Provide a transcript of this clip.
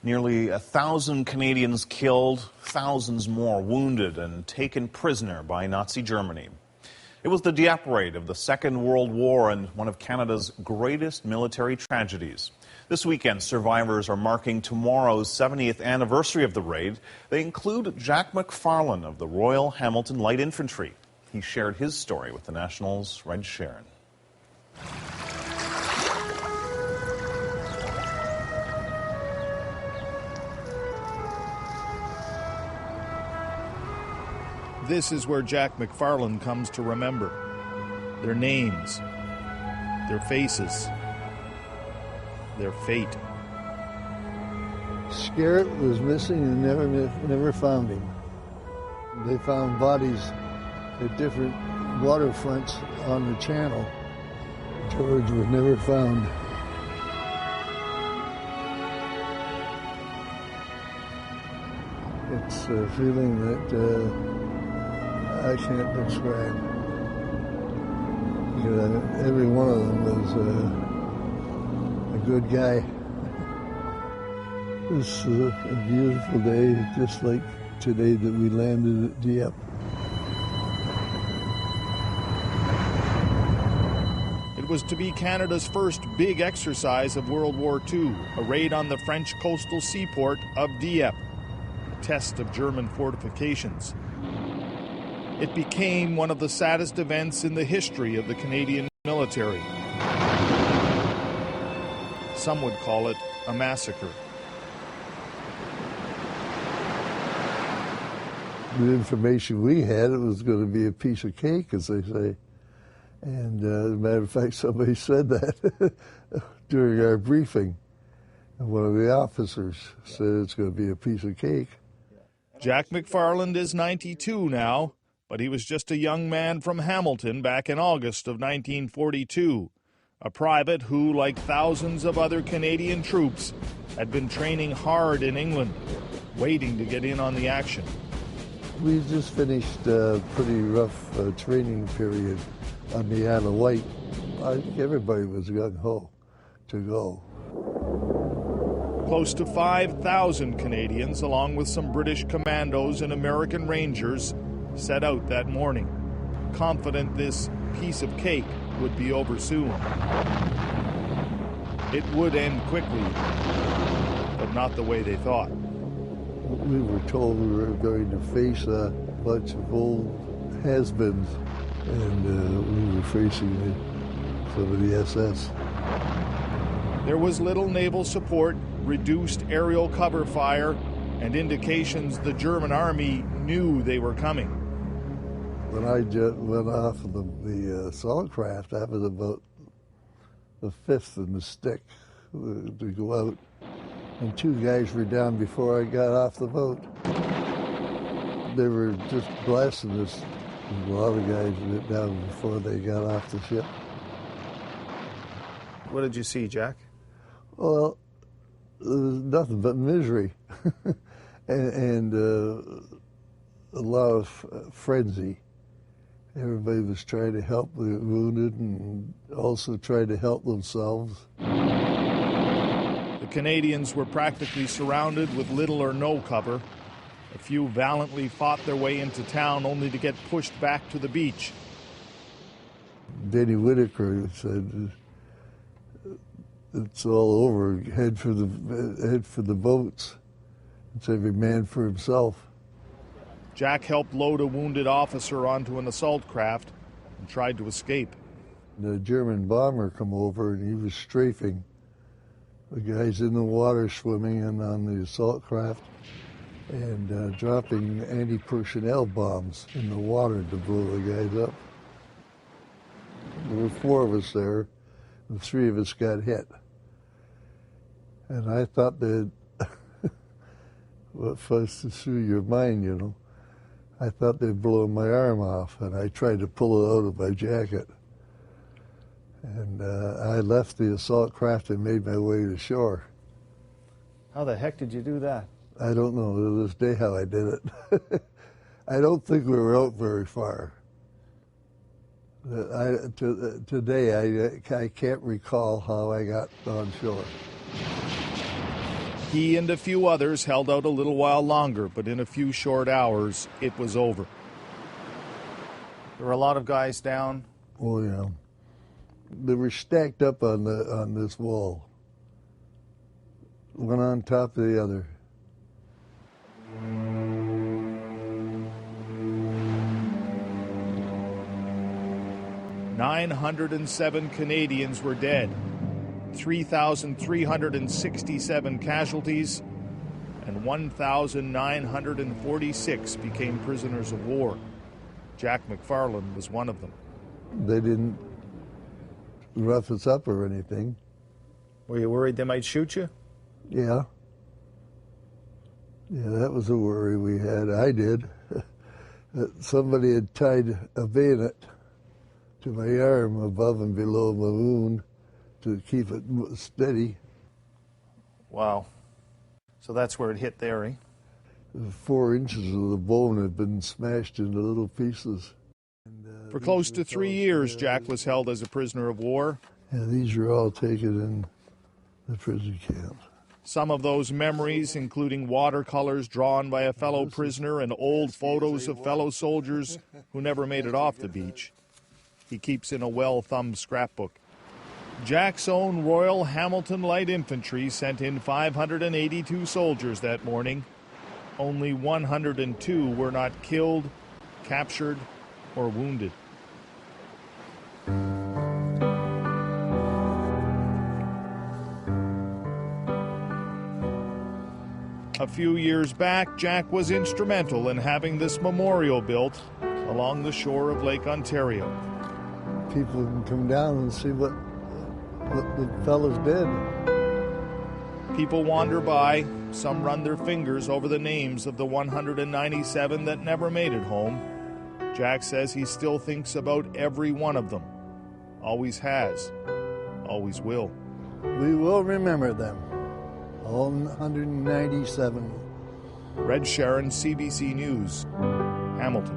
Nearly 1,000 Canadians killed, thousands more wounded and taken prisoner by Nazi Germany. It was the Dieppe raid of the Second World War and one of Canada's greatest military tragedies. This weekend, survivors are marking tomorrow's 70th anniversary of the raid. They include Jack McFarland of the Royal Hamilton Light Infantry. He shared his story with the National's Red Sharon. This is where Jack McFarland comes to remember. Their names, their faces, their fate. Scarrett was missing and never found him. They found bodies at different waterfronts on the channel. George was never found. It's a feeling that I can't describe. Every one of them was a good guy. This is a beautiful day, just like today that we landed at Dieppe. It was to be Canada's first big exercise of World War II, a raid on the French coastal seaport of Dieppe, a test of German fortifications. It became one of the saddest events in the history of the Canadian military. Some would call it a massacre. The information we had, it was going to be a piece of cake, as they say. And as a matter of fact, somebody said that during our briefing. And one of the officers said it's going to be a piece of cake. Jack McFarland is 92 now, but he was just a young man from Hamilton back in August of 1942, a private who, like thousands of other Canadian troops, had been training hard in England, waiting to get in on the action. We just finished a pretty rough training period on the Isle of Wight. I think everybody was gung-ho to go. Close to 5,000 Canadians, along with some British commandos and American Rangers, set out that morning, confident this piece of cake would be over soon. It would end quickly, but not the way they thought. We were told we were going to face a bunch of old has-beens, and we were facing some of the SS. There was little naval support, reduced aerial cover fire, and indications the German army knew they were coming. When I went off of the assault craft, I was about the fifth in the stick to go out. And two guys were down before I got off the boat. They were just blasting us. A lot of guys went down before they got off the ship. What did you see, Jack? Well, there was nothing but misery and a lot of frenzy. Everybody was trying to help the wounded and also trying to help themselves. The Canadians were practically surrounded with little or no cover. A few valiantly fought their way into town only to get pushed back to the beach. Denny Whitaker said, "It's all over. Head for the boats. It's every man for himself." Jack helped load a wounded officer onto an assault craft and tried to escape. The German bomber come over and he was strafing. The guys in the water swimming and on the assault craft and dropping anti-personnel bombs in the water to blow the guys up. There were four of us there, and three of us got hit. And I thought that, what fuss through your mind, you know. I thought they'd blow my arm off, and I tried to pull it out of my jacket. And I left the assault craft and made my way to shore. How the heck did you do that? I don't know to this day how I did it. I don't think we were out very far. Today, I can't recall how I got on shore. He and a few others held out a little while longer, but in a few short hours, it was over. There were a lot of guys down. Oh, yeah. They were stacked up on this wall, one on top of the other. "907 Canadians were dead, 3,367 casualties, and 1,946 became prisoners of war. Jack McFarland was one of them. They didn't rough us up or anything. Were you worried they might shoot you? Yeah. Yeah, that was a worry we had. I did. Somebody had tied a bayonet to my arm above and below my wound to keep it steady. Wow. So that's where it hit there, eh? 4 inches of the bone had been smashed into little pieces. For close to 3 years, Jack was held as a prisoner of war. Yeah, these were all taken in the prison camp. Some of those memories, including watercolors drawn by a fellow prisoner and old photos of fellow soldiers who never made it off the beach, he keeps in a well-thumbed scrapbook. Jack's own Royal Hamilton Light Infantry sent in 582 soldiers that morning. Only 102 were not killed, captured, or wounded. A few years back, Jack was instrumental in having this memorial built along the shore of Lake Ontario. People can come down and see what the fellas did. People wander by, some run their fingers over the names of the 197 that never made it home. Jack says he still thinks about every one of them. Always has, always will. We will remember them, all 197. Red Sharon, CBC News, Hamilton.